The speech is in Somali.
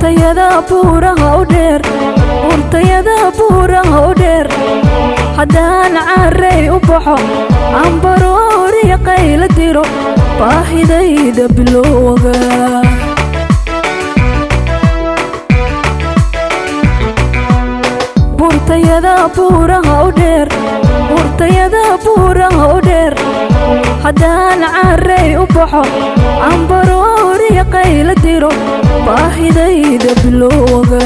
buurtayada buuraha u dheer buurtayada buuraha u dheer haddaan carray u baxo aan barooriya qayla diro baahidayda bilowga buurtayada buuraha u dheer buurtayada buuraha u dheer haddaan carray u baxo aan barooriya qayla diro baahidayda bilowga